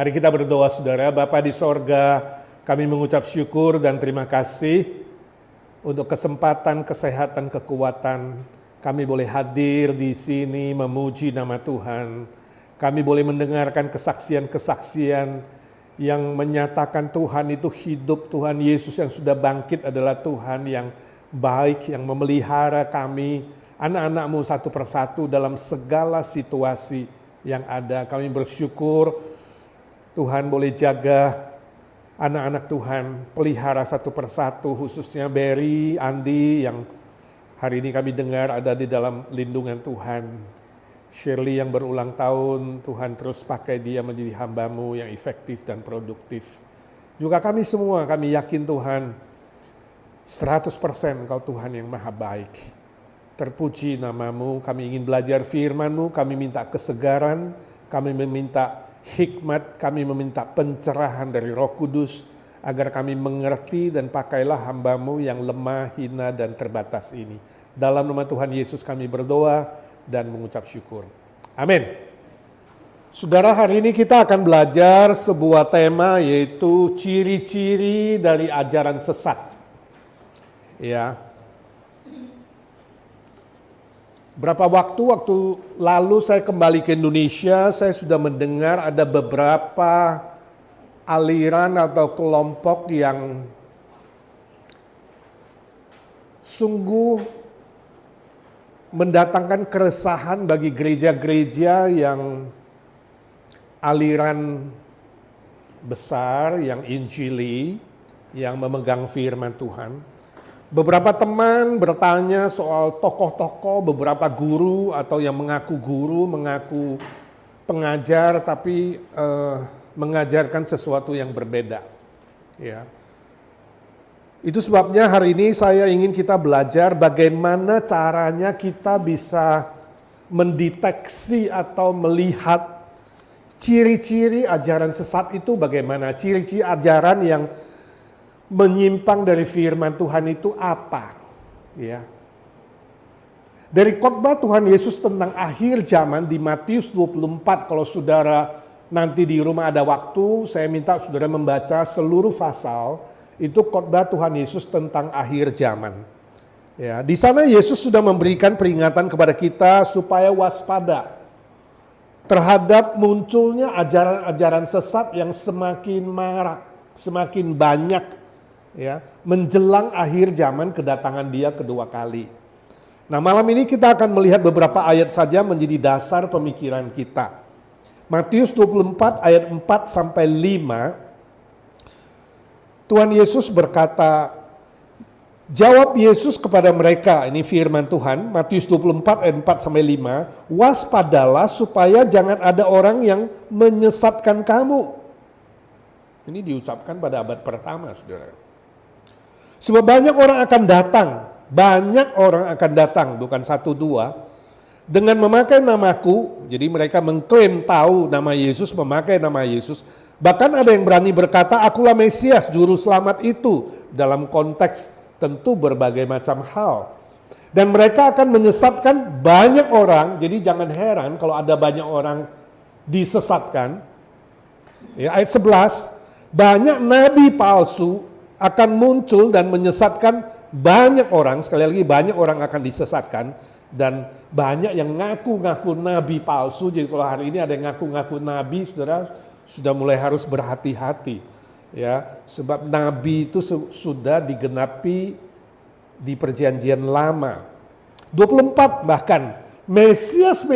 Mari kita berdoa saudara. Bapa di sorga, kami mengucap syukur dan terima kasih untuk kesempatan, kesehatan, kekuatan. Kami boleh hadir di sini memuji nama Tuhan. Kami boleh mendengarkan kesaksian-kesaksian yang menyatakan Tuhan itu hidup. Tuhan Yesus yang sudah bangkit adalah Tuhan yang baik, yang memelihara kami, anak-anak-Mu satu persatu dalam segala situasi yang ada. Kami bersyukur Tuhan boleh jaga anak-anak Tuhan, pelihara satu persatu, khususnya Berry, Andi yang hari ini kami dengar ada di dalam lindungan Tuhan. Shirley yang berulang tahun, Tuhan terus pakai dia menjadi hamba-Mu yang efektif dan produktif. Juga kami semua, kami yakin Tuhan 100% Engkau Tuhan yang maha baik. Terpuji nama-Mu, kami ingin belajar firman-Mu, kami minta kesegaran, kami meminta hikmat, kami meminta pencerahan dari Roh Kudus agar kami mengerti dan pakailah hamba-Mu yang lemah, hina dan terbatas ini. Dalam nama Tuhan Yesus kami berdoa dan mengucap syukur. Amin. Saudara, hari ini kita akan belajar sebuah tema yaitu ciri-ciri dari ajaran sesat. Ya. Berapa waktu lalu saya kembali ke Indonesia, saya sudah mendengar ada beberapa aliran atau kelompok yang sungguh mendatangkan keresahan bagi gereja-gereja yang aliran besar, yang injili, yang memegang firman Tuhan. Beberapa teman bertanya soal tokoh-tokoh, beberapa guru atau yang mengaku guru, mengaku pengajar, tapi mengajarkan sesuatu yang berbeda. Ya. Itu sebabnya hari ini saya ingin kita belajar bagaimana caranya kita bisa mendeteksi atau melihat ciri-ciri ajaran sesat itu bagaimana, ciri-ciri ajaran yang menyimpang dari firman Tuhan itu apa? Ya. Dari khotbah Tuhan Yesus tentang akhir zaman di Matius 24, kalau saudara nanti di rumah ada waktu, saya minta saudara membaca seluruh pasal, itu khotbah Tuhan Yesus tentang akhir zaman. Ya, di sana Yesus sudah memberikan peringatan kepada kita supaya waspada terhadap munculnya ajaran-ajaran sesat yang semakin marak, semakin banyak. Ya, menjelang akhir zaman kedatangan Dia kedua kali. Nah, malam ini kita akan melihat beberapa ayat saja menjadi dasar pemikiran kita. Matius 24 ayat 4 sampai 5. Tuhan Yesus berkata, jawab Yesus kepada mereka, ini firman Tuhan, Matius 24 ayat 4 sampai 5, waspadalah supaya jangan ada orang yang menyesatkan kamu. Ini diucapkan pada abad pertama, saudara. Sebab banyak orang akan datang, bukan satu dua, dengan memakai namaku, jadi mereka mengklaim tahu nama Yesus, memakai nama Yesus, bahkan ada yang berani berkata, akulah Mesias, juru selamat itu, dalam konteks tentu berbagai macam hal. Dan mereka akan menyesatkan banyak orang, jadi jangan heran kalau ada banyak orang disesatkan. Ya, ayat 11, banyak nabi palsu akan muncul dan menyesatkan banyak orang, sekali lagi banyak orang akan disesatkan, dan banyak yang ngaku-ngaku nabi palsu. Jadi kalau hari ini ada yang ngaku-ngaku nabi, saudara sudah mulai harus berhati-hati. Ya, sebab nabi itu sudah digenapi di perjanjian lama. 24 bahkan, Mesias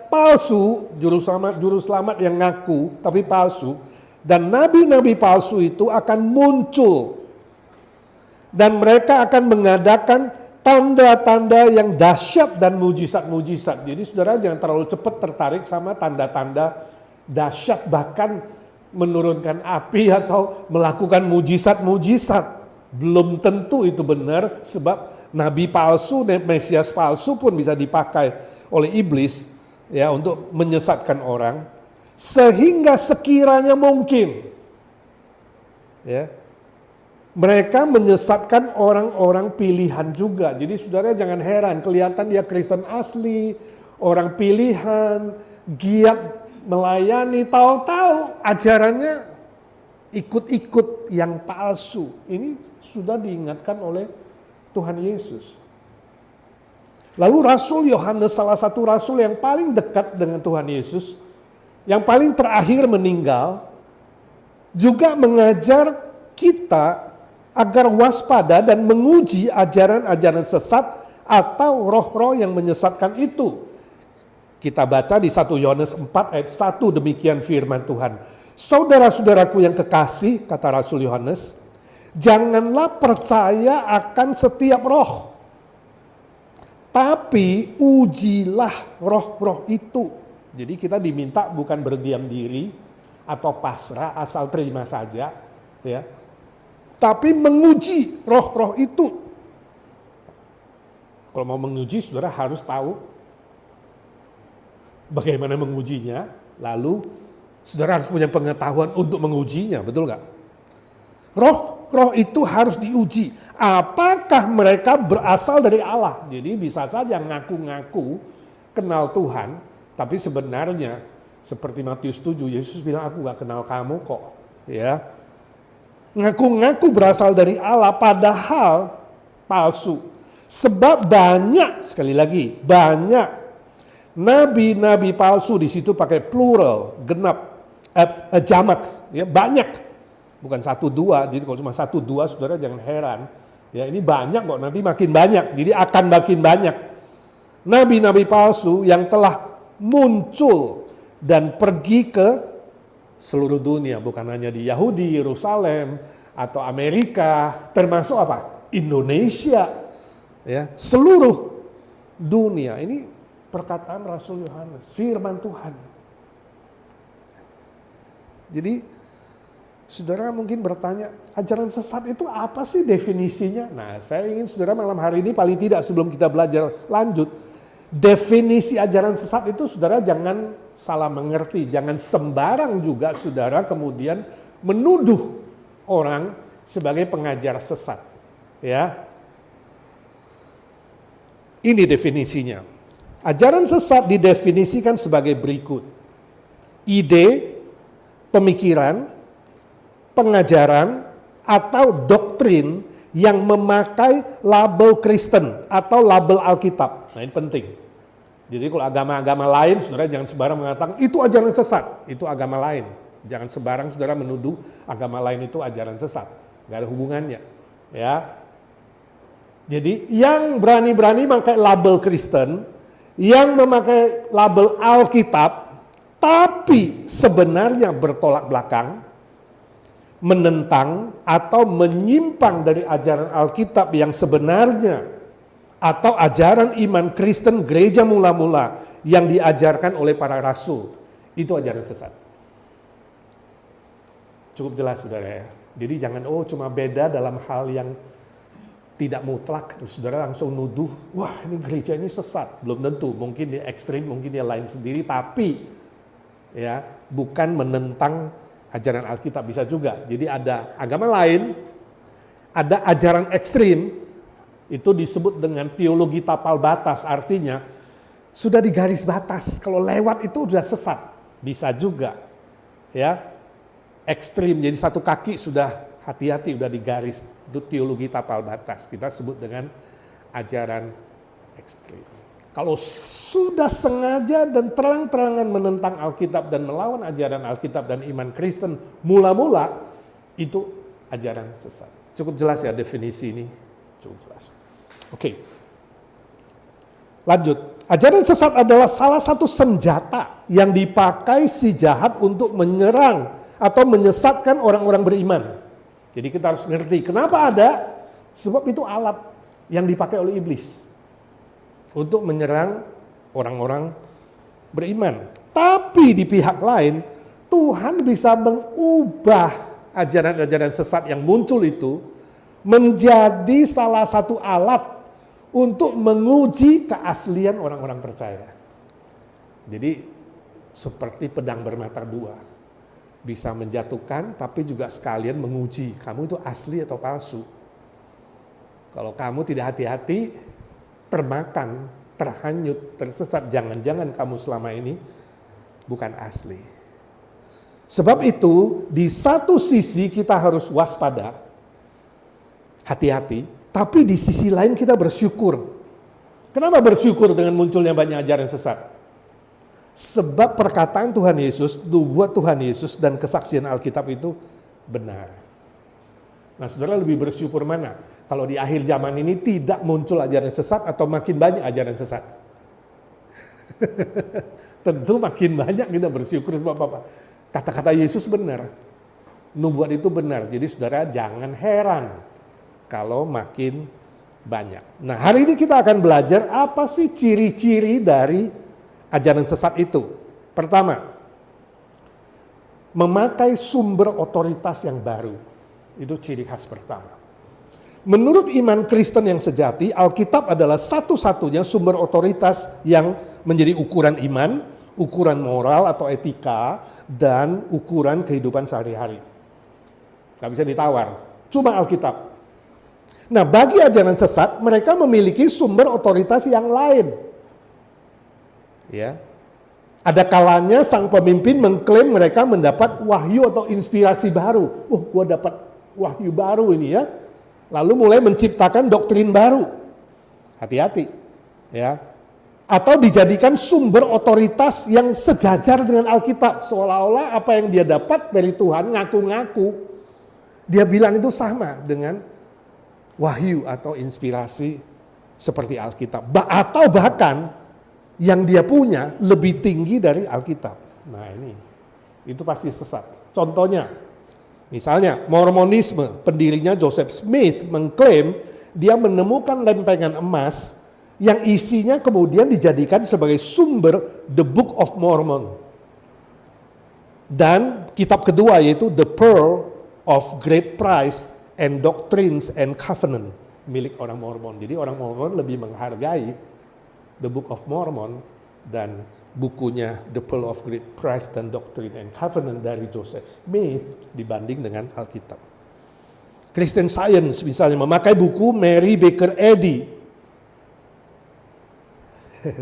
palsu, juru selamat yang ngaku tapi palsu, dan nabi-nabi palsu itu akan muncul. Dan mereka akan mengadakan tanda-tanda yang dahsyat dan mujizat-mujizat. Jadi saudara jangan terlalu cepat tertarik sama tanda-tanda dahsyat, bahkan menurunkan api atau melakukan mujizat-mujizat. Belum tentu itu benar, sebab nabi palsu, Mesias palsu pun bisa dipakai oleh iblis ya untuk menyesatkan orang. Sehingga sekiranya mungkin ya, mereka menyesatkan orang-orang pilihan juga. Jadi saudara jangan heran, kelihatan dia Kristen asli, orang pilihan, giat melayani, tahu-tahu ajarannya ikut-ikut yang palsu. Ini sudah diingatkan oleh Tuhan Yesus. Lalu Rasul Yohanes, salah satu rasul yang paling dekat dengan Tuhan Yesus, yang paling terakhir meninggal, juga mengajar kita agar waspada dan menguji ajaran-ajaran sesat atau roh-roh yang menyesatkan itu. Kita baca di 1 Yohanes 4 ayat 1, demikian firman Tuhan. Saudara-saudaraku yang kekasih, kata Rasul Yohanes, janganlah percaya akan setiap roh, tapi ujilah roh-roh itu. Jadi kita diminta bukan berdiam diri atau pasrah asal terima saja, ya, tapi menguji roh-roh itu. Kalau mau menguji, saudara harus tahu bagaimana mengujinya, lalu saudara harus punya pengetahuan untuk mengujinya, betul nggak? Roh itu harus diuji. Apakah mereka berasal dari Allah? Jadi bisa saja ngaku-ngaku kenal Tuhan, tapi sebenarnya seperti Matius 7, Yesus bilang, aku nggak kenal kamu kok. Ya, ngaku-ngaku berasal dari Allah, padahal palsu. Sebab banyak, sekali lagi, banyak nabi-nabi palsu, di situ pakai plural, genap, jamak, ya, banyak, bukan 1-2. Jadi kalau cuma 1-2, saudara jangan heran. Ya, ini banyak kok, nanti makin banyak, jadi akan makin banyak nabi-nabi palsu yang telah muncul dan pergi ke seluruh dunia, bukan hanya di Yahudi, Yerusalem, atau Amerika, termasuk apa? Indonesia. Ya, seluruh dunia. Ini perkataan Rasul Yohanes, firman Tuhan. Jadi saudara mungkin bertanya, ajaran sesat itu apa sih definisinya? Nah, saya ingin saudara malam hari ini paling tidak sebelum kita belajar lanjut, definisi ajaran sesat itu saudara jangan salah mengerti, jangan sembarang juga saudara kemudian menuduh orang sebagai pengajar sesat. Ya. Ini definisinya. Ajaran sesat didefinisikan sebagai berikut. Ide, pemikiran, pengajaran, atau doktrin yang memakai label Kristen atau label Alkitab. Nah, ini penting. Jadi kalau agama-agama lain, saudara jangan sembarang mengatakan itu ajaran sesat, itu agama lain. Jangan sembarang saudara menuduh agama lain itu ajaran sesat. Gak ada hubungannya. Ya. Jadi yang berani-berani memakai label Kristen, yang memakai label Alkitab, tapi sebenarnya bertolak belakang, menentang atau menyimpang dari ajaran Alkitab yang sebenarnya, atau ajaran iman Kristen gereja mula-mula yang diajarkan oleh para rasul, itu ajaran sesat. Cukup jelas saudara ya. Jadi jangan cuma beda dalam hal yang tidak mutlak, saudara langsung nuduh, wah ini gereja ini sesat. Belum tentu, mungkin dia ekstrim, mungkin dia lain sendiri, tapi ya bukan menentang ajaran Alkitab, bisa juga. Jadi ada agama lain, ada ajaran ekstrim, itu disebut dengan teologi tapal batas, artinya sudah di garis batas, kalau lewat itu sudah sesat, bisa juga. Ya, ekstrim, jadi satu kaki sudah hati-hati, udah di garis, itu teologi tapal batas, kita sebut dengan ajaran ekstrim. Kalau sudah sengaja dan terang-terangan menentang Alkitab dan melawan ajaran Alkitab dan iman Kristen mula-mula, itu ajaran sesat. Cukup jelas ya definisi ini, cukup jelas. Oke, lanjut. Ajaran sesat adalah salah satu senjata yang dipakai si jahat untuk menyerang atau menyesatkan orang-orang beriman. Jadi kita harus ngerti kenapa ada, sebab itu alat yang dipakai oleh iblis untuk menyerang orang-orang beriman. Tapi di pihak lain, Tuhan bisa mengubah ajaran-ajaran sesat yang muncul itu menjadi salah satu alat untuk menguji keaslian orang-orang percaya. Jadi seperti pedang bermata dua. Bisa menjatuhkan, tapi juga sekalian menguji, kamu itu asli atau palsu. Kalau kamu tidak hati-hati, termakan, terhanyut, tersesat, jangan-jangan kamu selama ini bukan asli. Sebab itu, di satu sisi kita harus waspada, hati-hati, tapi di sisi lain kita bersyukur. Kenapa bersyukur dengan munculnya banyak ajaran sesat? Sebab perkataan Tuhan Yesus, nubuat Tuhan Yesus dan kesaksian Alkitab itu benar. Nah, saudara lebih bersyukur mana? Kalau di akhir zaman ini tidak muncul ajaran sesat atau makin banyak ajaran sesat? Tentu makin banyak kita bersyukur sebab apa? Kata-kata Yesus benar. Nubuat itu benar. Jadi saudara jangan heran kalau makin banyak. Nah, hari ini kita akan belajar apa sih ciri-ciri dari ajaran sesat itu. Pertama, memakai sumber otoritas yang baru. Itu ciri khas pertama. Menurut iman Kristen yang sejati, Alkitab adalah satu-satunya sumber otoritas yang menjadi ukuran iman, ukuran moral atau etika, dan ukuran kehidupan sehari-hari. Gak bisa ditawar, cuma Alkitab. Nah, bagi ajaran sesat, mereka memiliki sumber otoritas yang lain. Ya, ada kalanya sang pemimpin mengklaim mereka mendapat wahyu atau inspirasi baru. Gua dapat wahyu baru ini ya. Lalu mulai menciptakan doktrin baru. Hati-hati, ya. Atau dijadikan sumber otoritas yang sejajar dengan Alkitab, seolah-olah apa yang dia dapat dari Tuhan ngaku-ngaku, dia bilang itu sama dengan wahyu atau inspirasi seperti Alkitab. Atau bahkan yang dia punya lebih tinggi dari Alkitab. Nah, itu pasti sesat. Contohnya, misalnya, Mormonisme, pendirinya Joseph Smith mengklaim dia menemukan lempengan emas yang isinya kemudian dijadikan sebagai sumber The Book of Mormon. Dan kitab kedua yaitu The Pearl of Great Price and Doctrines and Covenant milik orang Mormon. Jadi orang Mormon lebih menghargai The Book of Mormon dan bukunya The Pearl of Great Price dan Doctrine and Covenant dari Joseph Smith dibanding dengan Alkitab. Christian Science misalnya memakai buku Mary Baker Eddy.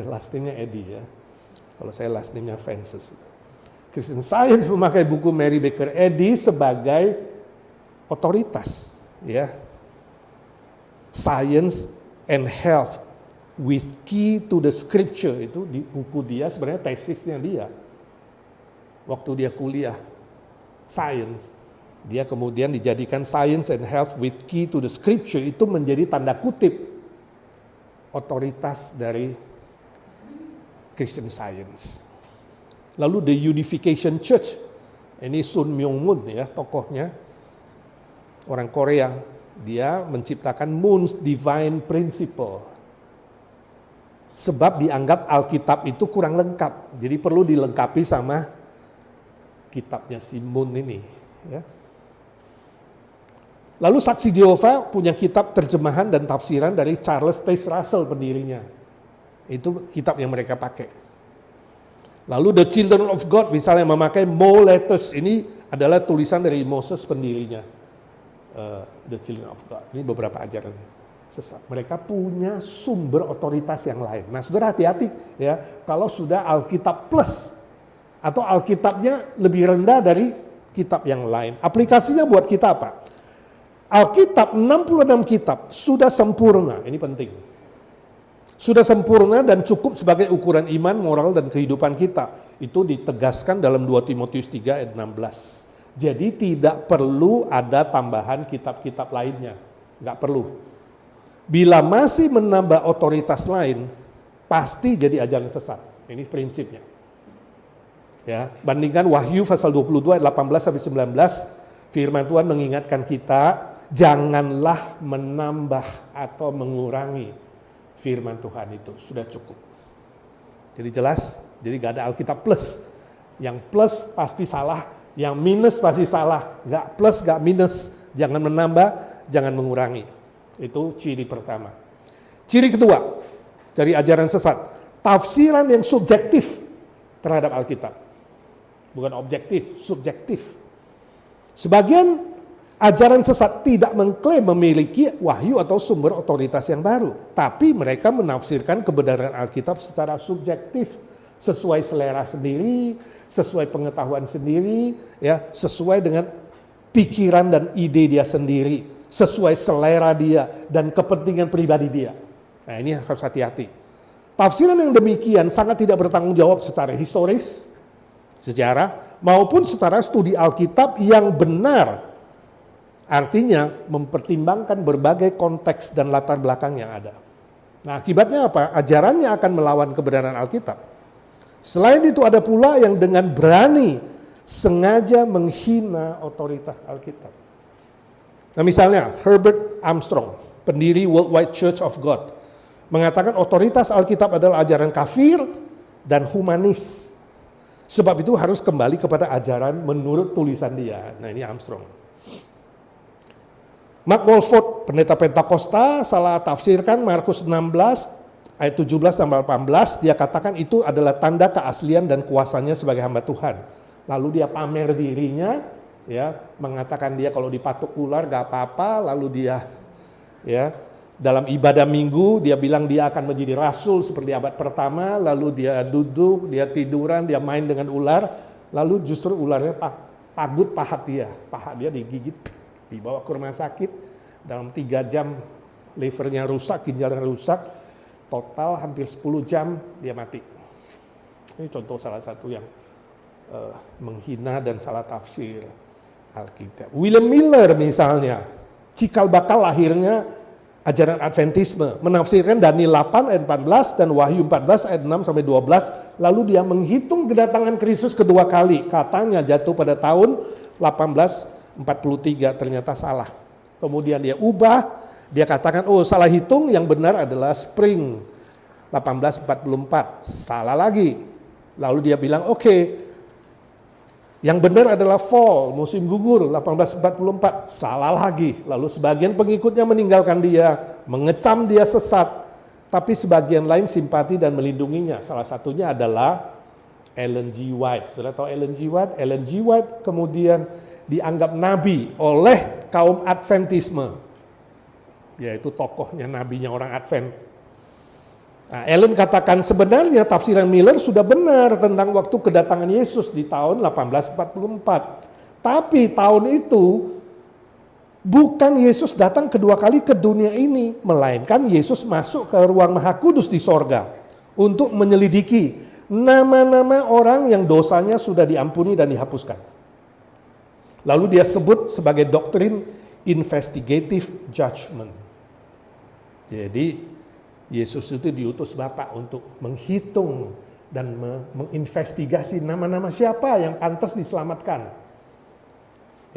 Last name-nya Eddy ya. Kalau saya last name-nya Francis. Christian Science memakai buku Mary Baker Eddy sebagai otoritas, ya. Science and Health with Key to the Scripture, itu di buku dia sebenarnya tesisnya dia. Waktu dia kuliah Science, dia kemudian dijadikan Science and Health with Key to the Scripture, itu menjadi tanda kutip otoritas dari Christian Science. Lalu The Unification Church, ini Sun Myung Moon ya tokohnya, orang Korea, dia menciptakan Moon's Divine Principle. Sebab dianggap Alkitab itu kurang lengkap, jadi perlu dilengkapi sama kitabnya si Moon ini. Ya. Lalu Saksi Yehova punya kitab terjemahan dan tafsiran dari Charles Taze Russell pendirinya. Itu kitab yang mereka pakai. Lalu The Children of God misalnya memakai Mo Letters, ini adalah tulisan dari Moses pendirinya. The Children of God, ini beberapa ajaran sesat. Mereka punya sumber otoritas yang lain. Nah, saudara hati-hati ya, kalau sudah Alkitab plus atau Alkitabnya lebih rendah dari kitab yang lain. Aplikasinya buat kita apa? Alkitab 66 kitab sudah sempurna, ini penting. Sudah sempurna dan cukup sebagai ukuran iman, moral dan kehidupan kita. Itu ditegaskan dalam 2 Timotius 3 ayat 16. Jadi tidak perlu ada tambahan kitab-kitab lainnya. Nggak perlu. Bila masih menambah otoritas lain, pasti jadi ajaran sesat. Ini prinsipnya. Ya, bandingkan Wahyu pasal 22 ayat 18 sampai 19, firman Tuhan mengingatkan kita, janganlah menambah atau mengurangi firman Tuhan itu. Sudah cukup. Jadi jelas, jadi gak ada Alkitab plus. Yang plus pasti salah, yang minus pasti salah. Gak plus, gak minus. Jangan menambah, jangan mengurangi. Itu ciri pertama. Ciri kedua dari ajaran sesat, tafsiran yang subjektif terhadap Alkitab. Bukan objektif, subjektif. Sebagian ajaran sesat tidak mengklaim memiliki wahyu atau sumber otoritas yang baru, tapi mereka menafsirkan kebenaran Alkitab secara subjektif, sesuai selera sendiri, sesuai pengetahuan sendiri, ya, sesuai dengan pikiran dan ide dia sendiri, sesuai selera dia dan kepentingan pribadi dia. Nah, ini harus hati-hati. Tafsiran yang demikian sangat tidak bertanggung jawab secara historis, sejarah, maupun secara studi Alkitab yang benar. Artinya mempertimbangkan berbagai konteks dan latar belakang yang ada. Nah, akibatnya apa? Ajarannya akan melawan kebenaran Alkitab. Selain itu ada pula yang dengan berani sengaja menghina otoritas Alkitab. Nah, misalnya Herbert Armstrong, pendiri Worldwide Church of God, mengatakan otoritas Alkitab adalah ajaran kafir dan humanis. Sebab itu harus kembali kepada ajaran menurut tulisan dia. Nah, ini Armstrong. Mark Walford, pendeta Pentakosta, salah tafsirkan Markus 16 ayat 17 sampai 18, dia katakan itu adalah tanda keaslian dan kuasanya sebagai hamba Tuhan. Lalu dia pamer dirinya, ya, mengatakan dia kalau dipatuk ular gak apa-apa, lalu dia, ya, dalam ibadah minggu dia bilang dia akan menjadi rasul seperti abad pertama, lalu dia duduk, dia tiduran, dia main dengan ular, lalu justru ularnya pagut paha dia digigit, dibawa ke rumah sakit, dalam 3 jam livernya rusak, ginjalnya rusak, total hampir 10 jam dia mati. Ini contoh salah satu yang menghina dan salah tafsir Alkitab. William Miller misalnya, cikal bakal lahirnya ajaran Adventisme, menafsirkan Daniel 8 ayat 14 dan Wahyu 14 ayat 6 sampai 12, lalu dia menghitung kedatangan Kristus kedua kali, katanya jatuh pada tahun 1843, ternyata salah. Kemudian dia ubah, dia katakan salah hitung, yang benar adalah spring 1844, salah lagi. Lalu dia bilang yang benar adalah fall, musim gugur 1844, salah lagi. Lalu sebagian pengikutnya meninggalkan dia, mengecam dia sesat, tapi sebagian lain simpati dan melindunginya. Salah satunya adalah Ellen G. White. Saudara tahu Ellen G. White? Ellen G. White kemudian dianggap nabi oleh kaum Adventisme, yaitu tokohnya, nabinya orang Advent. Nah, Ellen katakan sebenarnya tafsiran Miller sudah benar tentang waktu kedatangan Yesus di tahun 1844. Tapi tahun itu bukan Yesus datang kedua kali ke dunia ini, melainkan Yesus masuk ke ruang Maha Kudus di sorga untuk menyelidiki nama-nama orang yang dosanya sudah diampuni dan dihapuskan. Lalu dia sebut sebagai doktrin investigative judgment. Jadi Yesus itu diutus Bapa untuk menghitung dan menginvestigasi nama-nama siapa yang pantas diselamatkan.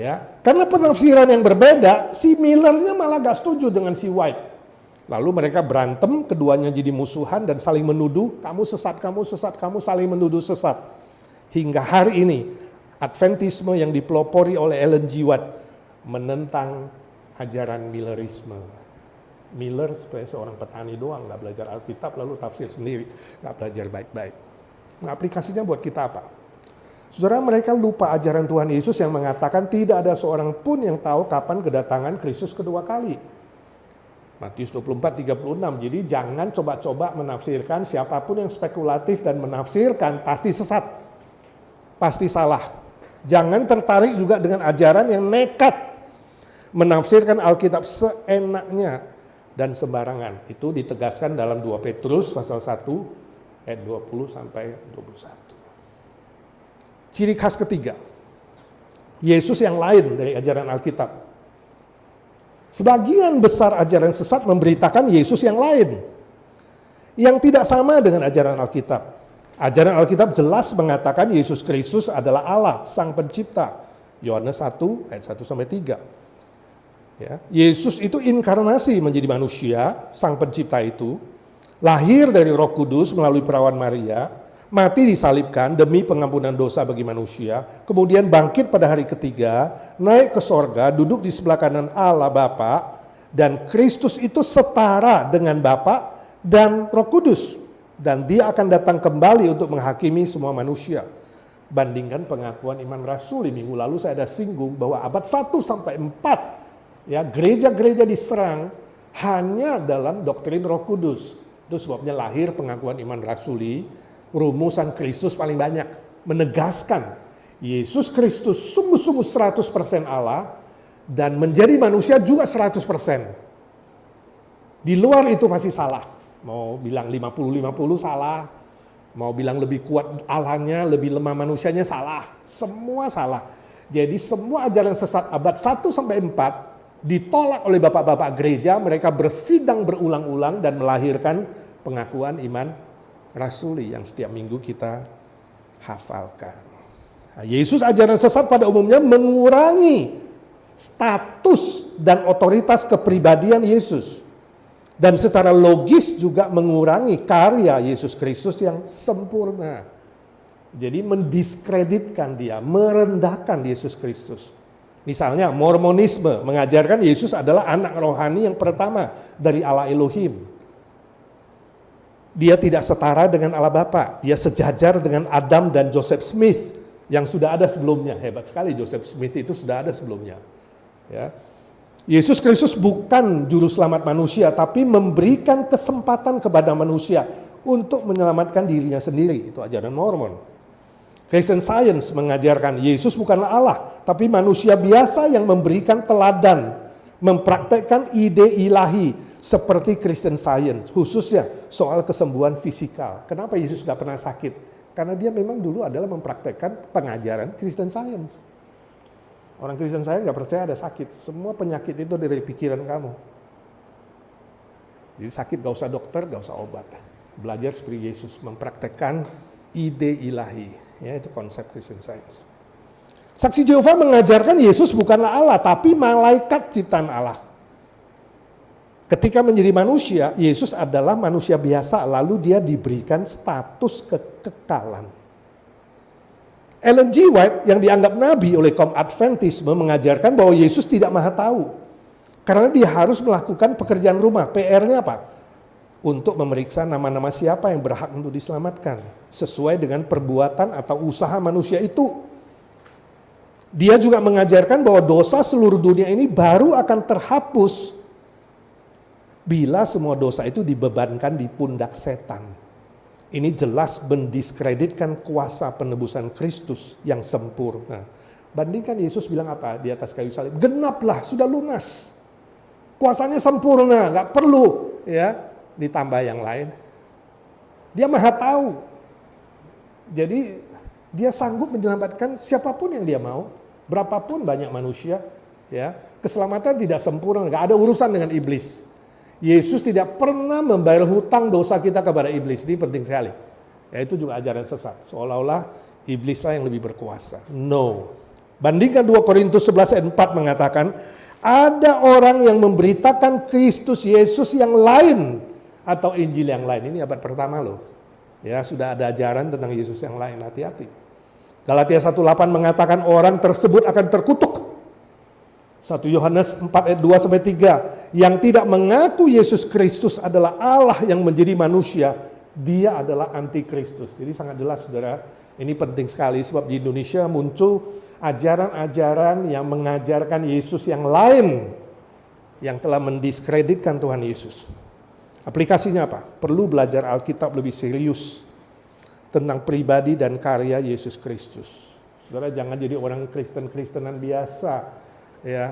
Ya, karena penafsiran yang berbeda, si Millernya malah gak setuju dengan si White. Lalu mereka berantem, keduanya jadi musuhan dan saling menuduh, kamu sesat, kamu sesat, kamu saling menuduh sesat. Hingga hari ini Adventisme yang dipelopori oleh Ellen G. White menentang ajaran Millerisme. Miller sebagai seorang petani doang, gak belajar Alkitab, lalu tafsir sendiri, gak belajar baik-baik. Nah, aplikasinya buat kita apa? Saudara, mereka lupa ajaran Tuhan Yesus yang mengatakan tidak ada seorang pun yang tahu kapan kedatangan Kristus kedua kali. Matius 24:36. Jadi jangan coba-coba menafsirkan, siapapun yang spekulatif dan menafsirkan pasti sesat, pasti salah. Jangan tertarik juga dengan ajaran yang nekat menafsirkan Alkitab seenaknya dan sembarangan. Itu ditegaskan dalam 2 Petrus pasal 1 ayat 20 sampai 21. Ciri khas ketiga, Yesus yang lain dari ajaran Alkitab. Sebagian besar ajaran sesat memberitakan Yesus yang lain, yang tidak sama dengan ajaran Alkitab. Ajaran Alkitab jelas mengatakan Yesus Kristus adalah Allah, Sang Pencipta. Yohanes 1 ayat 1 sampai 3. Ya, Yesus itu inkarnasi menjadi manusia, Sang Pencipta itu, lahir dari Roh Kudus melalui perawan Maria, mati disalibkan demi pengampunan dosa bagi manusia, kemudian bangkit pada hari ketiga, naik ke sorga, duduk di sebelah kanan Allah Bapa, dan Kristus itu setara dengan Bapa dan Roh Kudus. Dan dia akan datang kembali untuk menghakimi semua manusia. Bandingkan pengakuan iman rasuli, minggu lalu saya ada singgung bahwa abad 1 sampai 4 ya, gereja-gereja diserang hanya dalam doktrin Roh Kudus. Itu sebabnya lahir pengakuan iman rasuli rumusan Kristus paling banyak. Menegaskan Yesus Kristus sungguh-sungguh 100% Allah dan menjadi manusia juga 100%. Di luar itu pasti salah. Mau bilang 50-50 salah. Mau bilang lebih kuat Allahnya, lebih lemah manusianya salah. Semua salah. Jadi semua ajaran sesat abad 1 sampai 4 ditolak oleh bapak-bapak gereja. Mereka bersidang berulang-ulang dan melahirkan pengakuan iman rasuli yang setiap minggu kita hafalkan. Nah, Yesus ajaran sesat pada umumnya mengurangi status dan otoritas kepribadian Yesus. Dan secara logis juga mengurangi karya Yesus Kristus yang sempurna. Jadi mendiskreditkan dia, merendahkan Yesus Kristus. Misalnya Mormonisme mengajarkan Yesus adalah anak rohani yang pertama dari Allah Elohim. Dia tidak setara dengan Allah Bapa. Dia sejajar dengan Adam dan Joseph Smith yang sudah ada sebelumnya. Hebat sekali Joseph Smith itu sudah ada sebelumnya. Ya. Yesus Kristus bukan juru selamat manusia, tapi memberikan kesempatan kepada manusia untuk menyelamatkan dirinya sendiri. Itu ajaran Mormon. Christian Science mengajarkan Yesus bukanlah Allah, tapi manusia biasa yang memberikan teladan, mempraktekkan ide ilahi seperti Christian Science, khususnya soal kesembuhan fisikal. Kenapa Yesus gak pernah sakit? Karena dia memang dulu adalah mempraktekkan pengajaran Christian Science. Orang Kristen saya nggak percaya ada sakit. Semua penyakit itu dari pikiran kamu. Jadi sakit gak usah dokter, gak usah obat. Belajar seperti Yesus, mempraktekkan ide ilahi. Ya, itu konsep Christian Science. Saksi Yehova mengajarkan Yesus bukanlah Allah, tapi malaikat ciptaan Allah. Ketika menjadi manusia, Yesus adalah manusia biasa, lalu dia diberikan status kekekalan. Ellen G. White yang dianggap nabi oleh kaum Adventisme mengajarkan bahwa Yesus tidak maha tahu. Karena dia harus melakukan pekerjaan rumah. PR-nya apa? Untuk memeriksa nama-nama siapa yang berhak untuk diselamatkan. Sesuai dengan perbuatan atau usaha manusia itu. Dia juga mengajarkan bahwa dosa seluruh dunia ini baru akan terhapus bila semua dosa itu dibebankan di pundak setan. Ini jelas mendiskreditkan kuasa penebusan Kristus yang sempurna. Bandingkan Yesus bilang apa di atas kayu salib? Genaplah, sudah lunas. Kuasanya sempurna, gak perlu ya ditambah yang lain. Dia maha tahu. Jadi dia sanggup menyelamatkan siapapun yang dia mau. Berapapun banyak manusia. Ya, keselamatan tidak sempurna, gak ada urusan dengan iblis. Yesus tidak pernah membayar hutang dosa kita kepada iblis. Ini penting sekali. Ya, itu juga ajaran sesat. Seolah-olah iblislah yang lebih berkuasa. No. Bandingkan 2 Korintus 11 ayat 4 mengatakan, ada orang yang memberitakan Kristus Yesus yang lain atau Injil yang lain. Ini abad pertama loh. Ya, sudah ada ajaran tentang Yesus yang lain. Hati-hati. Galatia 1:8 mengatakan orang tersebut akan terkutuk. 1 Yohanes 4 ayat 2 sampai 3, yang tidak mengaku Yesus Kristus adalah Allah yang menjadi manusia, dia adalah antikristus. Jadi sangat jelas saudara, ini penting sekali sebab di Indonesia muncul ajaran-ajaran yang mengajarkan Yesus yang lain yang telah mendiskreditkan Tuhan Yesus. Aplikasinya apa? Perlu belajar Alkitab lebih serius tentang pribadi dan karya Yesus Kristus. Saudara jangan jadi orang Kristen-Kristenan biasa. Ya,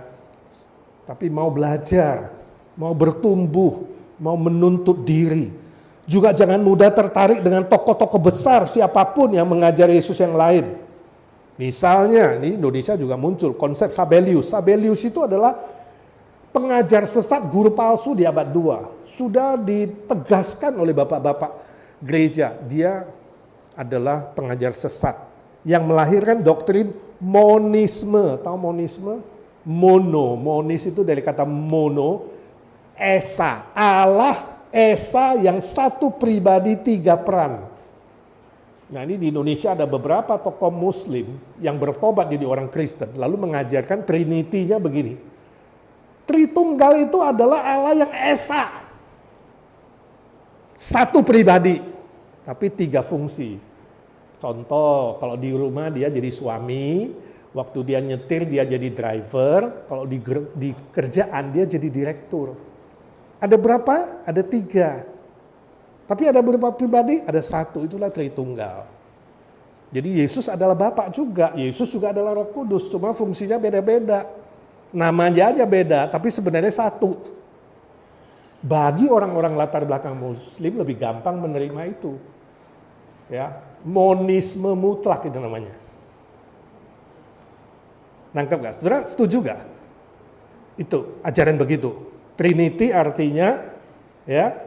tapi mau belajar, mau bertumbuh, mau menuntut diri. Juga jangan mudah tertarik dengan tokoh-tokoh besar siapapun yang mengajar Yesus yang lain. Misalnya di Indonesia juga muncul konsep Sabelius. Sabelius itu adalah pengajar sesat, guru palsu di abad 2. Sudah ditegaskan oleh bapak-bapak gereja, dia adalah pengajar sesat yang melahirkan doktrin monisme. Tahu monisme? Monis itu dari kata mono, esa, Allah esa yang satu pribadi tiga peran. Nah ini di Indonesia ada beberapa tokoh muslim yang bertobat jadi orang Kristen, lalu mengajarkan Trinity-nya begini. Tritunggal itu adalah Allah yang esa, satu pribadi, tapi tiga fungsi. Contoh, kalau di rumah dia jadi suami, waktu dia nyetir dia jadi driver, kalau di kerjaan dia jadi direktur. Ada berapa? Ada 3. Tapi ada beberapa pribadi, ada satu, itulah Tritunggal. Jadi Yesus adalah Bapa juga, Yesus juga adalah Roh Kudus, cuma fungsinya beda-beda. Namanya aja beda, tapi sebenarnya satu. Bagi orang-orang latar belakang Muslim lebih gampang menerima itu. Ya, monisme mutlak itu namanya. Nangkep gak? Saudara setuju gak? Itu ajaran begitu. Trinity artinya ya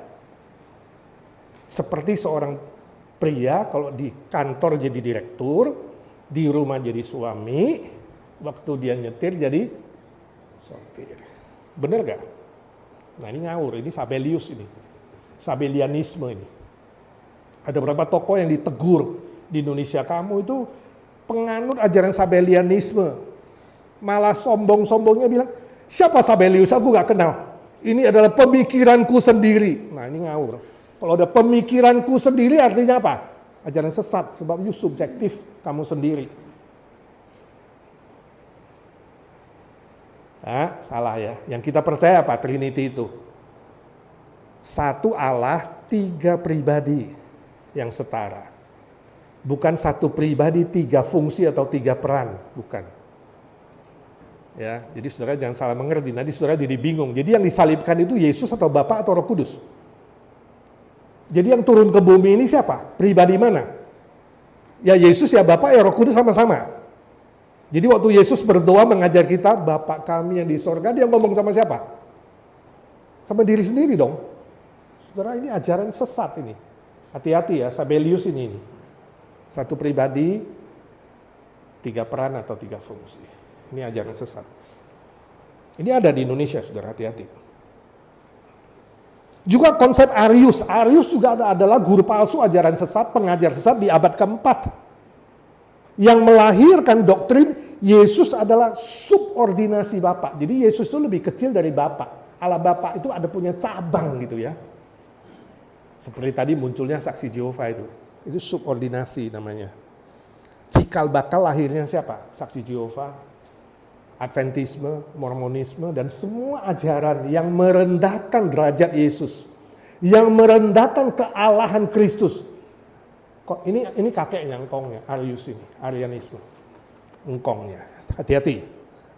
seperti seorang pria kalau di kantor jadi direktur, di rumah jadi suami, waktu dia nyetir jadi sopir. Bener gak? Nah ini ngawur, ini Sabellius ini. Sabellianisme ini. Ada beberapa tokoh yang ditegur di Indonesia, kamu itu penganut ajaran Sabellianisme. Malah sombong-sombongnya bilang, siapa Sabellius? Aku gak kenal. Ini adalah pemikiranku sendiri. Nah ini ngawur. Kalau ada pemikiranku sendiri artinya apa? Ajaran sesat, sebab you subjektif kamu sendiri. Nah, salah ya. Yang kita percaya apa? Trinity itu. Satu Allah, tiga pribadi yang setara. Bukan satu pribadi, tiga fungsi atau tiga peran. Bukan. Ya, jadi saudara jangan salah mengerti. Nanti saudara jadi bingung. Jadi yang disalibkan itu Yesus atau Bapa atau Roh Kudus? Jadi yang turun ke bumi ini siapa? Pribadi mana? Ya Yesus, ya Bapa, ya Roh Kudus sama-sama. Jadi waktu Yesus berdoa mengajar kita, Bapa kami yang di sorga, dia ngomong sama siapa? Sama diri sendiri dong. Saudara, ini ajaran sesat ini. Hati-hati ya, Sabellius ini. Satu pribadi, tiga peran atau tiga fungsi. Ini ajaran sesat. Ini ada di Indonesia, saudara, hati-hati. Juga konsep Arius. Arius juga adalah guru palsu ajaran sesat, pengajar sesat di abad keempat. Yang melahirkan doktrin Yesus adalah subordinasi Bapa. Jadi Yesus itu lebih kecil dari Bapa. Allah Bapa itu ada punya cabang gitu ya. Seperti tadi munculnya saksi Jehova itu. Itu subordinasi namanya. Cikal bakal lahirnya siapa? Saksi Jehova, Adventisme, Mormonisme, dan semua ajaran yang merendahkan derajat Yesus, yang merendahkan kealahan Kristus. Kok ini kakeknya engkongnya, Arius ini, Arianisme, engkongnya. Hati-hati.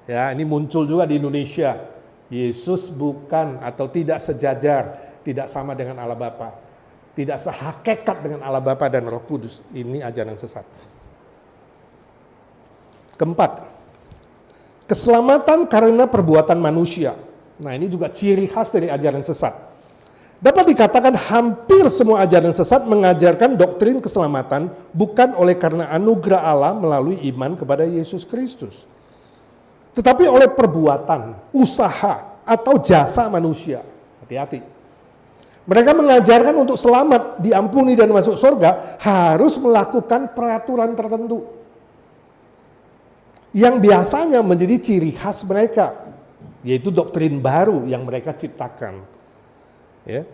Ya, ini muncul juga di Indonesia. Yesus bukan atau tidak sejajar, tidak sama dengan Allah Bapa, tidak sehakikat dengan Allah Bapa dan Roh Kudus. Ini ajaran sesat. Keempat, keselamatan karena perbuatan manusia. Nah ini juga ciri khas dari ajaran sesat. Dapat dikatakan hampir semua ajaran sesat mengajarkan doktrin keselamatan bukan oleh karena anugerah Allah melalui iman kepada Yesus Kristus, tetapi oleh perbuatan, usaha, atau jasa manusia. Hati-hati. Mereka mengajarkan untuk selamat, diampuni dan masuk surga harus melakukan peraturan tertentu yang biasanya menjadi ciri khas mereka, yaitu doktrin baru yang mereka ciptakan. Ya,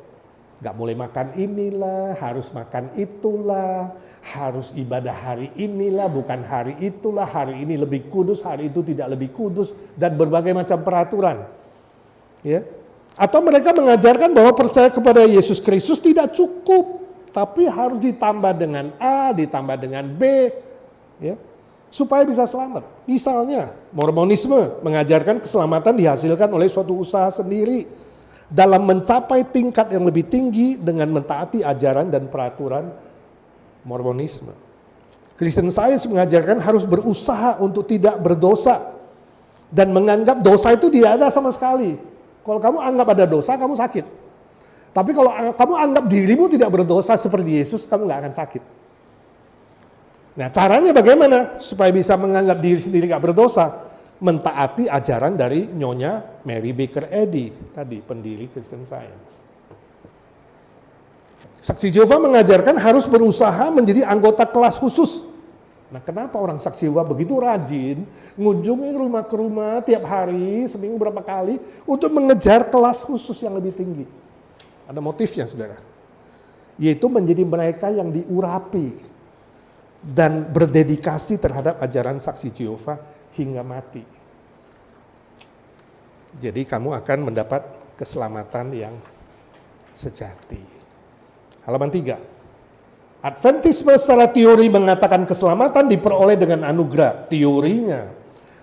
nggak boleh makan inilah, harus makan itulah, harus ibadah hari inilah, bukan hari itulah, hari ini lebih kudus, hari itu tidak lebih kudus, dan berbagai macam peraturan. Ya, atau mereka mengajarkan bahwa percaya kepada Yesus Kristus tidak cukup, tapi harus ditambah dengan A, ditambah dengan B, ya, supaya bisa selamat. Misalnya, Mormonisme mengajarkan keselamatan dihasilkan oleh suatu usaha sendiri dalam mencapai tingkat yang lebih tinggi dengan mentaati ajaran dan peraturan Mormonisme. Christian Science mengajarkan harus berusaha untuk tidak berdosa dan menganggap dosa itu tidak ada sama sekali. Kalau kamu anggap ada dosa, kamu sakit. Tapi kalau kamu anggap dirimu tidak berdosa seperti Yesus, kamu nggak akan sakit. Nah, caranya bagaimana supaya bisa menganggap diri sendiri nggak berdosa? Mentaati ajaran dari Nyonya Mary Baker Eddy, tadi pendiri Christian Science. Saksi Jehova mengajarkan harus berusaha menjadi anggota kelas khusus. Nah, kenapa orang saksi Jehova begitu rajin ngunjungi rumah ke rumah tiap hari, seminggu berapa kali untuk mengejar kelas khusus yang lebih tinggi? Ada motifnya, saudara. Yaitu menjadi mereka yang diurapi dan berdedikasi terhadap ajaran saksi Jehova hingga mati. Jadi kamu akan mendapat keselamatan yang sejati. halaman 3. Adventisme secara teori mengatakan keselamatan diperoleh dengan anugerah, teorinya.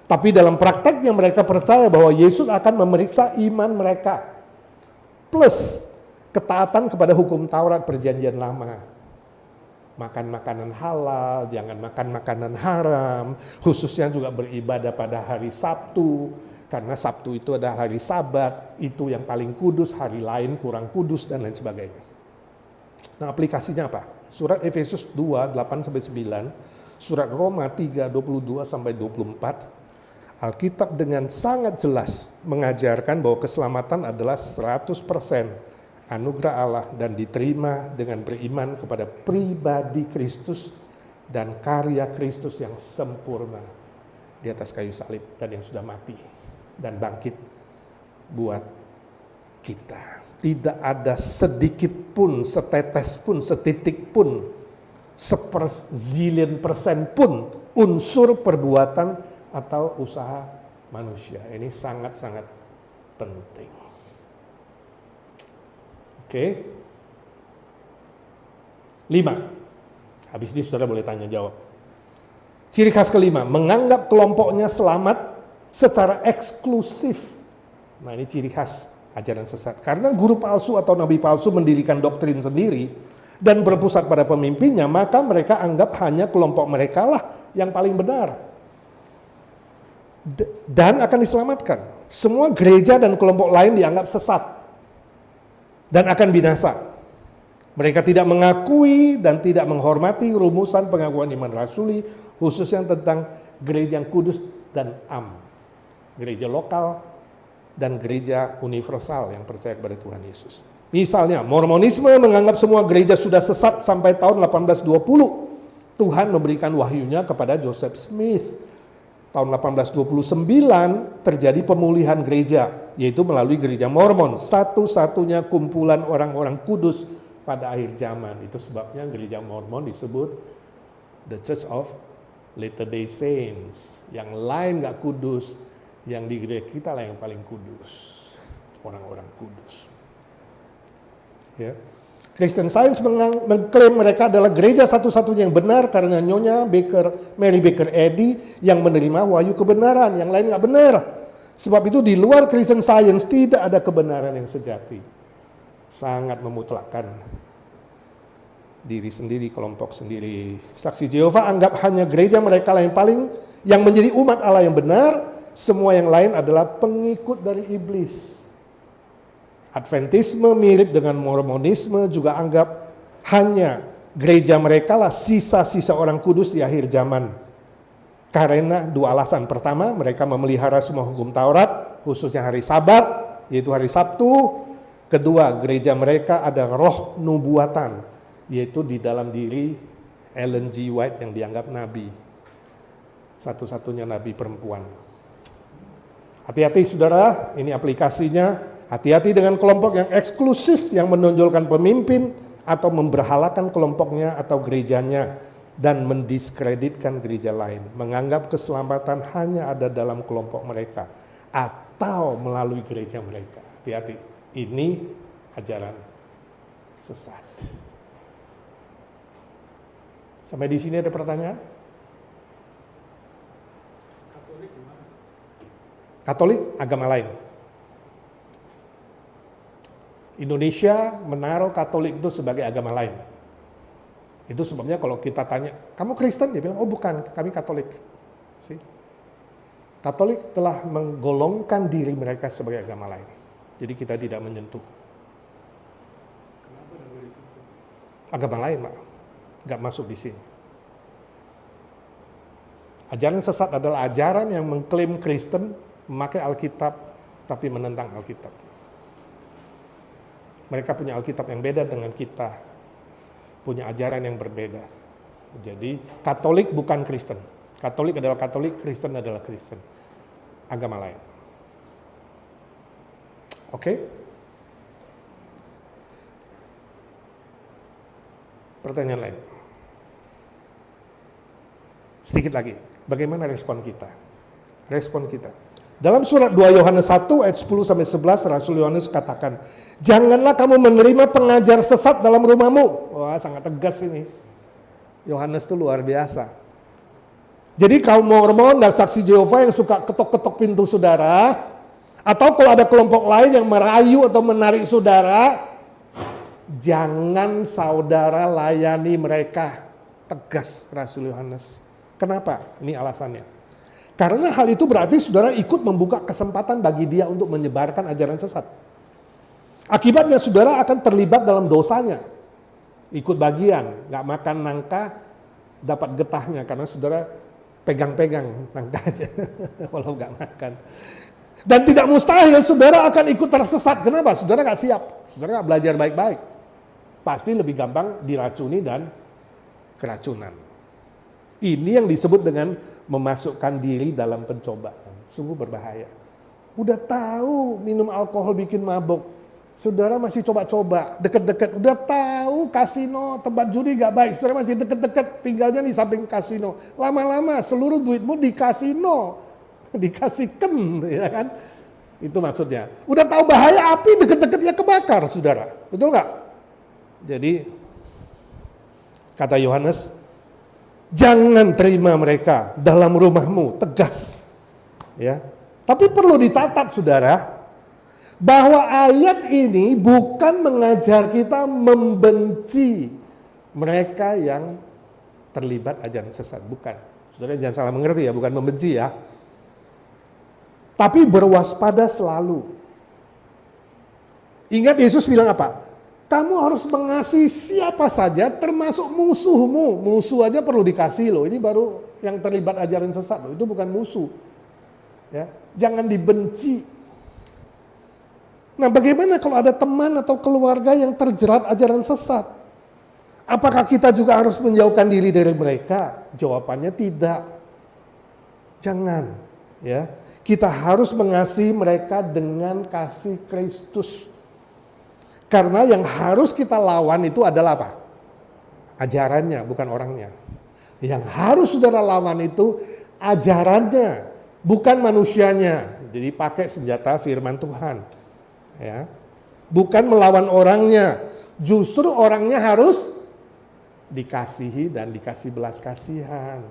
Tapi dalam prakteknya mereka percaya bahwa Yesus akan memeriksa iman mereka. Plus ketaatan kepada hukum Taurat perjanjian lama. Makan makanan halal, jangan makan makanan haram, khususnya juga beribadah pada hari Sabtu, karena Sabtu itu adalah hari Sabat, itu yang paling kudus, hari lain kurang kudus, dan lain sebagainya. Nah, aplikasinya apa? Surat Efesus 2, 8-9, surat Roma 3, 22-24, Alkitab dengan sangat jelas mengajarkan bahwa keselamatan adalah 100% anugerah Allah dan diterima dengan beriman kepada pribadi Kristus dan karya Kristus yang sempurna di atas kayu salib dan yang sudah mati dan bangkit buat kita. Tidak ada sedikit pun, setetes pun, setitik pun, seperzillion persen pun unsur perbuatan atau usaha manusia. Ini sangat-sangat penting. Oke. 5. Habis ini saudara boleh tanya jawab. Ciri khas kelima, menganggap kelompoknya selamat secara eksklusif. Nah, ini ciri khas ajaran sesat. Karena guru palsu atau nabi palsu mendirikan doktrin sendiri dan berpusat pada pemimpinnya, maka mereka anggap hanya kelompok mereka lah yang paling benar. Dan akan diselamatkan. Semua gereja dan kelompok lain dianggap sesat dan akan binasa. Mereka tidak mengakui dan tidak menghormati rumusan pengakuan iman rasuli, khususnya tentang gereja yang kudus dan am. Gereja lokal dan gereja universal yang percaya kepada Tuhan Yesus. Misalnya, Mormonisme menganggap semua gereja sudah sesat sampai tahun 1820. Tuhan memberikan wahyunya kepada Joseph Smith. Tahun 1829 terjadi pemulihan gereja, yaitu melalui gereja Mormon, satu-satunya kumpulan orang-orang kudus pada akhir zaman. Itu sebabnya gereja Mormon disebut The Church of Latter-day Saints. Yang lain gak kudus, yang di gereja kita lah yang paling kudus, orang-orang kudus. Ya. Christian Science mengklaim mereka adalah gereja satu-satunya yang benar karena Nyonya Mary Baker Eddy yang menerima wahyu kebenaran, yang lain nggak benar. Sebab itu di luar Christian Science tidak ada kebenaran yang sejati. Sangat memutlakkan diri sendiri, kelompok sendiri. Saksi Yehova anggap hanya gereja mereka lah yang menjadi umat Allah yang benar. Semua yang lain adalah pengikut dari iblis. Adventisme mirip dengan Mormonisme juga anggap hanya gereja mereka lah sisa-sisa orang kudus di akhir zaman. Karena dua alasan. Pertama, mereka memelihara semua hukum Taurat, khususnya hari Sabat, yaitu hari Sabtu. Kedua, gereja mereka ada roh nubuatan, yaitu di dalam diri Ellen G. White yang dianggap nabi. Satu-satunya nabi perempuan. Hati-hati saudara, ini aplikasinya. Hati-hati dengan kelompok yang eksklusif yang menonjolkan pemimpin atau memberhalakan kelompoknya atau gerejanya dan mendiskreditkan gereja lain. Menganggap keselamatan hanya ada dalam kelompok mereka atau melalui gereja mereka. Hati-hati, ini ajaran sesat. Sampai di sini ada pertanyaan? Katolik agama lain. Indonesia menaruh Katolik itu sebagai agama lain. Itu sebabnya kalau kita tanya, kamu Kristen? Dia bilang, oh bukan, kami Katolik. See? Katolik telah menggolongkan diri mereka sebagai agama lain. Jadi kita tidak menyentuh. Agama lain, Pak. Nggak masuk di sini. Ajaran sesat adalah ajaran yang mengklaim Kristen, memakai Alkitab, tapi menentang Alkitab. Mereka punya Alkitab yang beda dengan kita, punya ajaran yang berbeda. Jadi Katolik bukan Kristen. Katolik adalah Katolik, Kristen adalah Kristen. Agama lain. Oke? Pertanyaan lain. Sedikit lagi, bagaimana respon kita? Respon kita. Dalam surat 2 Yohanes 1 ayat 10 sampai 11 Rasul Yohanes katakan, janganlah kamu menerima pengajar sesat dalam rumahmu. Wah, sangat tegas ini. Yohanes itu luar biasa. Jadi kaum Mormon dan saksi Yehova yang suka ketok-ketok pintu saudara, atau kalau ada kelompok lain yang merayu atau menarik saudara, jangan saudara layani mereka. Tegas Rasul Yohanes. Kenapa? Ini alasannya. Karena hal itu berarti saudara ikut membuka kesempatan bagi dia untuk menyebarkan ajaran sesat. Akibatnya saudara akan terlibat dalam dosanya. Ikut bagian, gak makan nangka, dapat getahnya karena saudara pegang-pegang nangkanya, walau gak makan. Dan tidak mustahil saudara akan ikut tersesat. Kenapa? Saudara gak siap, saudara gak belajar baik-baik. Pasti lebih gampang diracuni dan keracunan. Ini yang disebut dengan memasukkan diri dalam pencobaan. Sungguh berbahaya. Udah tahu minum alkohol bikin mabuk, saudara masih coba-coba, deket-deket. Udah tahu kasino, tempat judi gak baik, saudara masih deket-deket, tinggalnya di samping kasino. Lama-lama seluruh duitmu di kasino, dikasihkan, ya kan? Itu maksudnya. Udah tahu bahaya api, deket-deket ya kebakar, saudara. Betul nggak? Jadi, kata Yohanes, jangan terima mereka dalam rumahmu, tegas. Ya. Tapi perlu dicatat saudara, bahwa ayat ini bukan mengajar kita membenci mereka yang terlibat ajaran sesat, bukan. Saudara jangan salah mengerti ya, bukan membenci ya. Tapi berwaspada selalu. Ingat Yesus bilang apa? Kamu harus mengasihi siapa saja termasuk musuhmu. Musuh aja perlu dikasih loh. Ini baru yang terlibat ajaran sesat loh. Itu bukan musuh. Ya, jangan dibenci. Nah, bagaimana kalau ada teman atau keluarga yang terjerat ajaran sesat? Apakah kita juga harus menjauhkan diri dari mereka? Jawabannya tidak. Jangan, ya. Kita harus mengasihi mereka dengan kasih Kristus. Karena yang harus kita lawan itu adalah apa? Ajarannya, bukan orangnya. Yang harus saudara lawan itu ajarannya, bukan manusianya. Jadi pakai senjata firman Tuhan. Ya. Bukan melawan orangnya. Justru orangnya harus dikasihi dan dikasih belas kasihan.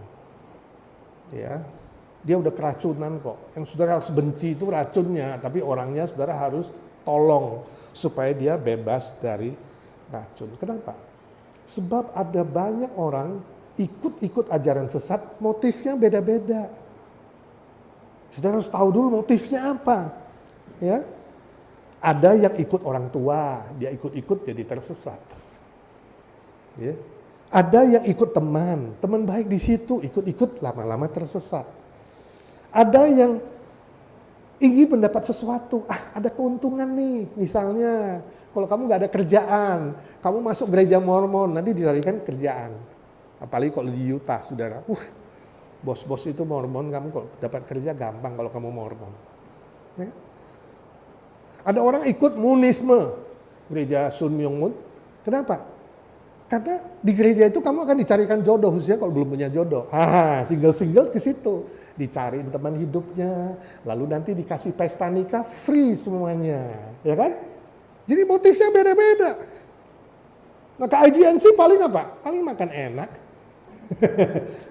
Ya. Dia udah keracunan kok. Yang saudara harus benci itu racunnya, tapi orangnya saudara harus tolong supaya dia bebas dari racun. Kenapa? Sebab ada banyak orang ikut-ikut ajaran sesat, motifnya beda-beda. Saudara harus tahu dulu motifnya apa. Ya, ada yang ikut orang tua, dia ikut-ikut jadi tersesat. Ya. Ada yang ikut teman baik di situ, ikut-ikut lama-lama tersesat. Ada yang ingin mendapat sesuatu, ada keuntungan nih, misalnya kalau kamu gak ada kerjaan, kamu masuk gereja Mormon, nanti dicarikan kerjaan. Apalagi kalau di Utah, saudara, bos-bos itu Mormon, kamu kalau dapat kerja gampang kalau kamu Mormon. Ya? Ada orang ikut Monisme, gereja Sun Myung Moon, kenapa? Karena di gereja itu kamu akan dicarikan jodoh, khususnya kalau belum punya jodoh. Single-single ke situ. Dicariin teman hidupnya, lalu nanti dikasih pesta nikah free semuanya, ya kan? Jadi motifnya beda-beda. Nah ke IGNC paling apa? Paling makan enak.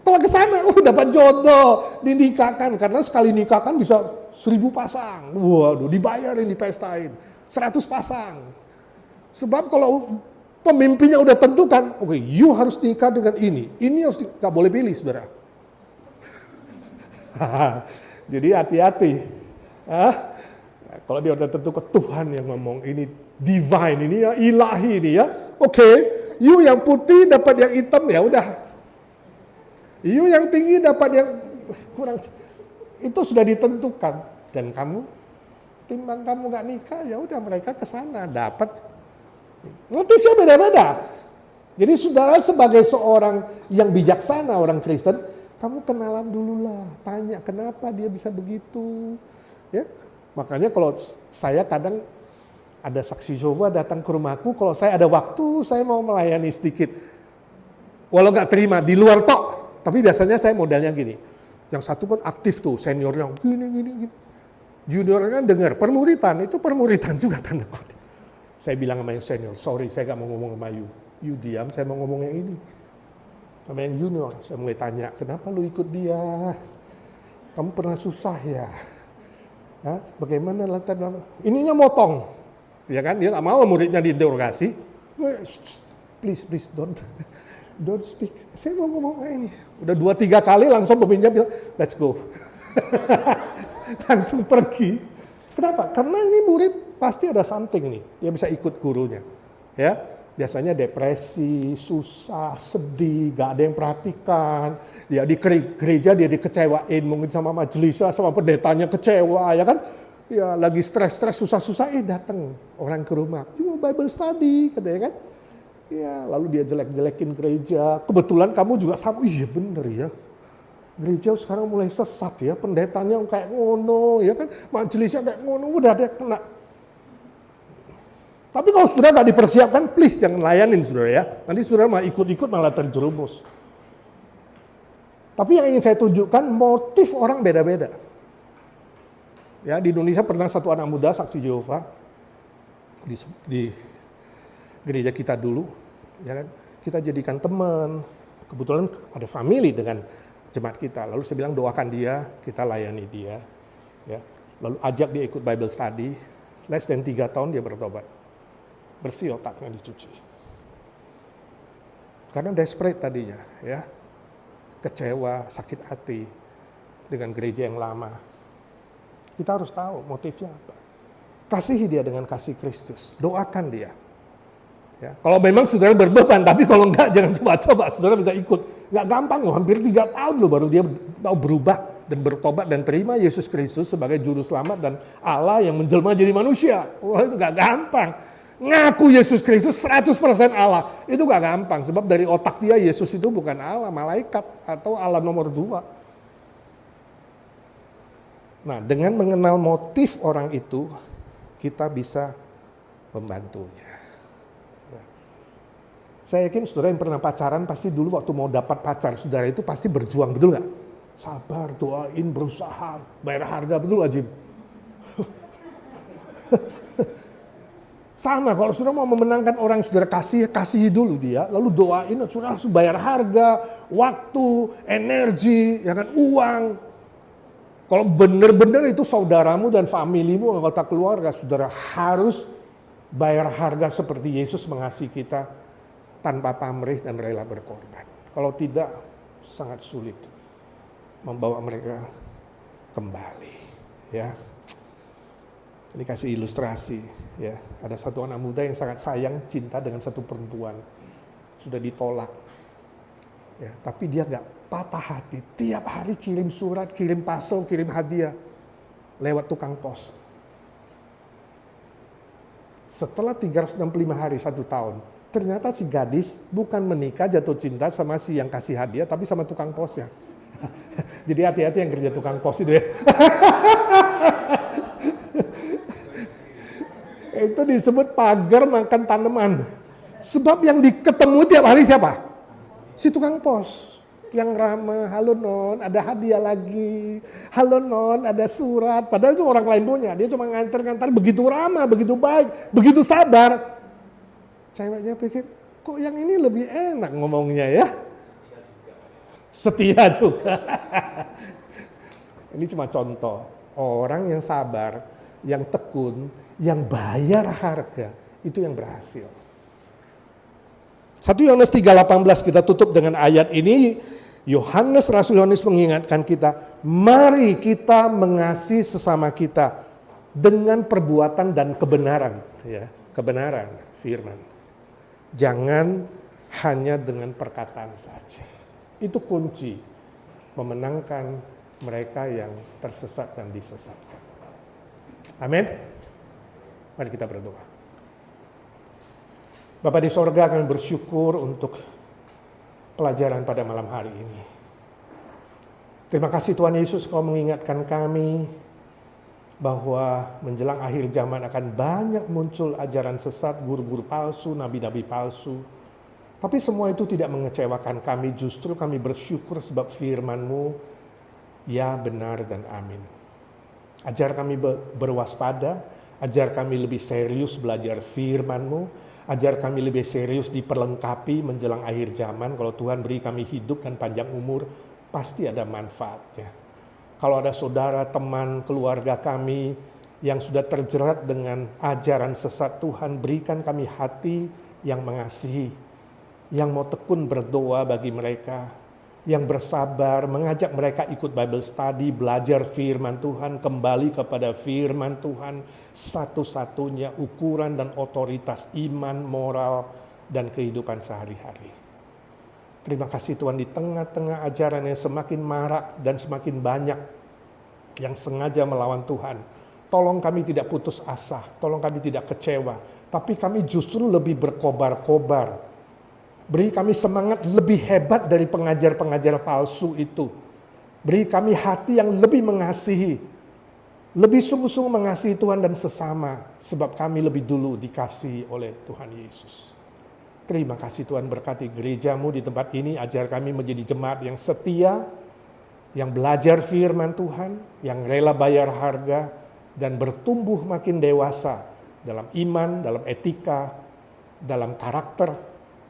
Kalau ke sana, dapat jodoh, dinikahkan, karena sekali nikahkan bisa 1000 pasang. Waduh, dibayarin, dipestain, 100 pasang. Sebab kalau pemimpinnya udah tentukan, oke, you harus nikah dengan ini harus nggak boleh pilih, saudara. Jadi hati-hati. Kalau dia udah tentu ke Tuhan yang ngomong ini divine, ini ya ilahi ini ya. Oke, you yang putih dapat yang hitam ya udah. You yang tinggi dapat yang kurang. Itu sudah ditentukan dan kamu timbang kamu gak nikah ya udah mereka ke sana dapat. Motifnya beda-beda. Jadi saudara sebagai seorang yang bijaksana, orang Kristen, kamu kenalan dulu lah, tanya kenapa dia bisa begitu, ya. Makanya kalau saya kadang ada saksi Yehova datang ke rumahku, kalau saya ada waktu, saya mau melayani sedikit. Walau nggak terima, di luar tok, tapi biasanya saya modalnya gini. Yang satu kan aktif tuh, seniornya gini. Junior kan dengar, permuritan, itu permuritan juga tanda kutip. Saya bilang sama yang senior, sorry saya gak mau ngomong sama you. You diam, saya mau ngomong yang ini. Sama yang junior, saya mulai tanya, kenapa lu ikut dia? Kamu pernah susah ya? Hah? Bagaimana lantai lama? Ininya motong. Ya kan, dia gak mau muridnya diinterogasi. Please, don't speak. Saya mau ngomong kayak ini. Udah 2-3 kali langsung pemimpinnya bilang, let's go. Langsung pergi. Kenapa? Karena ini murid pasti ada something nih. Dia bisa ikut gurunya. Ya, biasanya depresi, susah, sedih, gak ada yang perhatikan. Dia di gereja dia dikecewain mungkin sama majelisnya, sama pendetanya kecewa, ya kan? Ya lagi stres-stres, susah-susah, datang orang ke rumah. You mau Bible study, katanya kan? Ya, lalu dia jelek-jelekin gereja. Kebetulan kamu juga sama. Iya bener ya. Gereja sekarang mulai sesat ya, pendetanya kayak ngono, ya kan, majelisnya kayak ngono, udah ada kena. Tapi kalau saudara nggak dipersiapkan, please jangan layanin saudara ya. Nanti saudara malah ikut-ikut malah terjerumus. Tapi yang ingin saya tunjukkan, motif orang beda-beda. Ya, di Indonesia pernah satu anak muda saksi Yehova di gereja kita dulu, ya kan, kita jadikan teman. Kebetulan ada family dengan jemaat kita, lalu saya bilang doakan dia, kita layani dia, ya. Lalu ajak dia ikut Bible study, less than 3 tahun dia bertobat, bersih otaknya dicuci. Karena desperate tadinya, ya, kecewa, sakit hati dengan gereja yang lama. Kita harus tahu motifnya apa. Kasihi dia dengan kasih Kristus, doakan dia. Ya, kalau memang saudara berbeban, tapi kalau enggak jangan coba-coba, saudara bisa ikut. Enggak gampang loh, hampir 3 tahun loh baru dia mau berubah dan bertobat dan terima Yesus Kristus sebagai juru selamat dan Allah yang menjelma jadi manusia. Wah, itu enggak gampang. Ngaku Yesus Kristus 100% Allah, itu enggak gampang. Sebab dari otak dia Yesus itu bukan Allah, malaikat atau Allah nomor 2. Nah, dengan mengenal motif orang itu, kita bisa membantunya. Saya yakin saudara yang pernah pacaran pasti dulu waktu mau dapat pacar saudara itu pasti berjuang, betul nggak? Sabar, doain, berusaha, bayar harga, betul nggak Jim? Sama, kalau saudara mau memenangkan orang yang saudara kasihi dulu dia, lalu doain, saudara harus bayar harga, waktu, energi, ya kan, uang. Kalau benar-benar itu saudaramu dan familimu, anggota keluarga, saudara harus bayar harga seperti Yesus mengasihi kita, tanpa pamrih dan rela berkorban. Kalau tidak, sangat sulit membawa mereka kembali. Ya, ini kasih ilustrasi. Ya, ada satu anak muda yang sangat sayang, cinta dengan satu perempuan, sudah ditolak. Ya, tapi dia nggak patah hati. Tiap hari kirim surat, kirim parcel, kirim hadiah lewat tukang pos. Setelah 365 hari, 1 tahun, ternyata si gadis bukan menikah jatuh cinta sama si yang kasih hadiah, tapi sama tukang posnya. Jadi hati-hati yang kerja tukang pos itu ya. Itu disebut pagar makan tanaman. Sebab yang ketemu tiap hari siapa? Si tukang pos. Yang ramah, halo non, ada hadiah lagi. Halo non, ada surat. Padahal itu orang lain punya. Dia cuma ngantar-ngantar, begitu ramah, begitu baik, begitu sabar. Ceweknya pikir, kok yang ini lebih enak ngomongnya ya? Setia juga. Ini cuma contoh. Orang yang sabar, yang tekun, yang bayar harga, itu yang berhasil. 1 Yohanes 3:18 kita tutup dengan ayat ini. Rasul Yohanes mengingatkan kita, mari kita mengasihi sesama kita dengan perbuatan dan kebenaran. Ya, kebenaran, firman. Jangan hanya dengan perkataan saja. Itu kunci memenangkan mereka yang tersesat dan disesatkan. Amin. Mari kita berdoa. Bapa di sorga, kami bersyukur untuk pelajaran pada malam hari ini. Terima kasih Tuhan Yesus, Kau mengingatkan kami bahwa menjelang akhir zaman akan banyak muncul ajaran sesat, guru-guru palsu, nabi-nabi palsu. Tapi semua itu tidak mengecewakan kami, justru kami bersyukur sebab firman-Mu ya benar dan amin. Ajar kami berwaspada, ajar kami lebih serius belajar firman-Mu, ajar kami lebih serius diperlengkapi menjelang akhir zaman. Kalau Tuhan beri kami hidup dan panjang umur, pasti ada manfaatnya. Kalau ada saudara, teman, keluarga kami yang sudah terjerat dengan ajaran sesat, Tuhan berikan kami hati yang mengasihi, yang mau tekun berdoa bagi mereka, yang bersabar, mengajak mereka ikut Bible study, belajar firman Tuhan, kembali kepada firman Tuhan, satu-satunya ukuran dan otoritas iman, moral, dan kehidupan sehari-hari. Terima kasih Tuhan, di tengah-tengah ajaran yang semakin marak dan semakin banyak yang sengaja melawan Tuhan, tolong kami tidak putus asa, tolong kami tidak kecewa, tapi kami justru lebih berkobar-kobar. Beri kami semangat lebih hebat dari pengajar-pengajar palsu itu. Beri kami hati yang lebih mengasihi, lebih sungguh-sungguh mengasihi Tuhan dan sesama, sebab kami lebih dulu dikasihi oleh Tuhan Yesus. Terima kasih Tuhan, berkati gereja-Mu di tempat ini, ajar kami menjadi jemaat yang setia, yang belajar firman Tuhan, yang rela bayar harga, dan bertumbuh makin dewasa dalam iman, dalam etika, dalam karakter,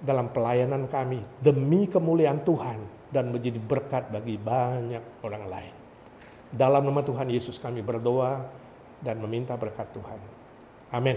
dalam pelayanan kami, demi kemuliaan Tuhan, dan menjadi berkat bagi banyak orang lain. Dalam nama Tuhan Yesus kami berdoa dan meminta berkat Tuhan. Amin.